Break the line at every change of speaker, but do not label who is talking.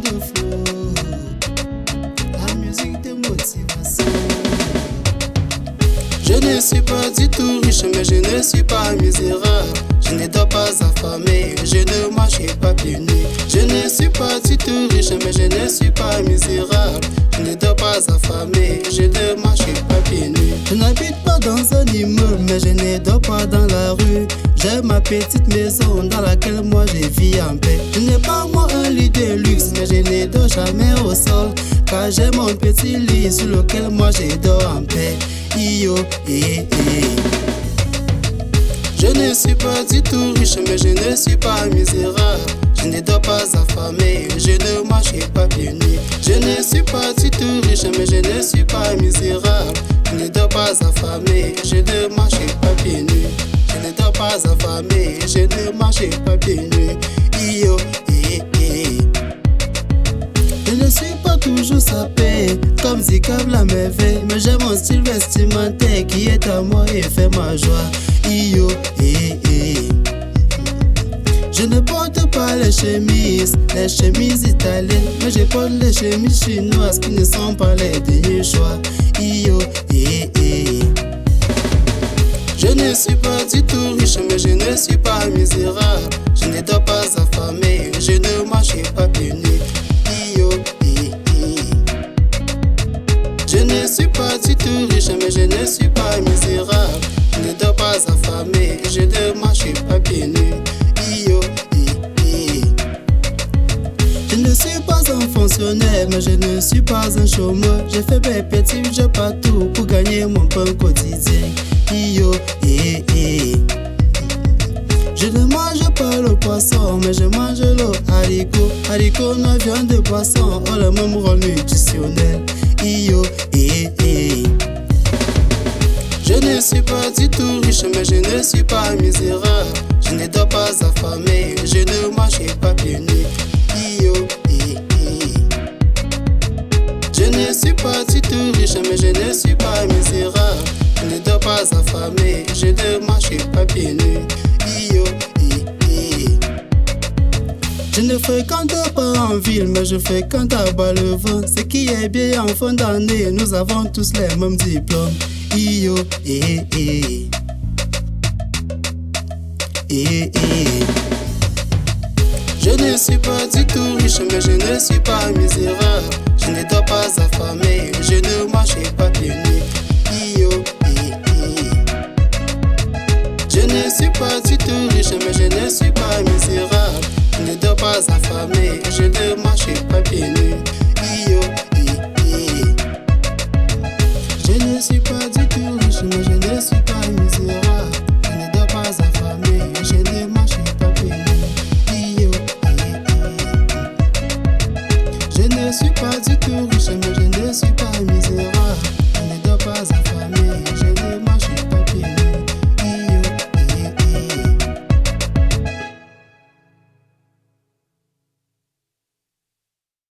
rend fou. La musique de motivation. Je ne suis pas du tout riche, mais je ne suis pas misérable. Je ne dors pas affamé, je ne marche pas pieds nus. Je ne suis pas du tout riche, mais je ne suis pas misérable. Je ne dors pas affamé, je ne marche pas pieds nus. Je n'habite pas dans un immeuble, mais je ne dors pas dans la rue. J'ai ma petite maison dans laquelle moi je vis en paix. Je n'ai pas moi un lit de luxe, mais je ne dors jamais au sol. Car j'ai mon petit lit sur lequel moi je dors en paix. Yo, Je ne suis pas du tout riche, mais je ne suis pas misérable. Je ne dors pas affamé, je ne marche pas pieds nus. Je ne suis pas du tout riche, mais je ne suis pas misérable. Je ne dors pas affamé, je ne marche pas pieds nus. Je ne dors pas affamé, je ne marche pas pieds nus. Yo, Je ne suis pas toujours sapé, comme Zikab la merveille. Mais j'ai mon style vestimentaire qui est à moi et fait ma joie. Yo, Je ne porte pas les chemises italiennes, mais je porte les chemises chinoises qui ne sont pas les derniers choix. Yo, Je ne suis pas du tout riche, mais je ne suis pas misérable. Je ne dors pas affamé, je ne marche pas pieds nus. Yo, Je ne suis pas du tout riche, mais je ne suis pas misérable. Je ne dors pas affamé, je ne marche pas pieds nus. Yo, Je ne suis pas un fonctionnaire, mais je ne suis pas un chômeur. J'ai fait mes petits jeux partout pour gagner mon pain quotidien. Yo, Je ne mange pas le poisson, mais je mange le haricot. Haricot, la viande de poisson ont le même rôle nutritionnel. Yo, Je ne suis pas du tout riche, mais je ne suis pas misérable. Je ne dors pas affamé, je ne marche pas pieds nus. Yo, Je ne suis pas du tout riche, mais je ne suis pas misérable. Je ne dors pas affamé, je ne marche pas pieds nus. Yo, Je ne fréquente pas en ville, mais je fréquente à Bas-le-Vent. Ce qui est bien en fin d'année, nous avons tous les mêmes diplômes. Yo, Je ne suis pas du tout riche, mais je ne suis pas misérable. Je ne dors pas affamé, je ne marche pas pieds nus. Yo, Je ne suis pas du tout riche, mais je ne suis pas misérable. Je ne dors pas affamé, je ne marche pas pieds nus. Yo, Je ne suis pas du tout riche, mais je ne suis pas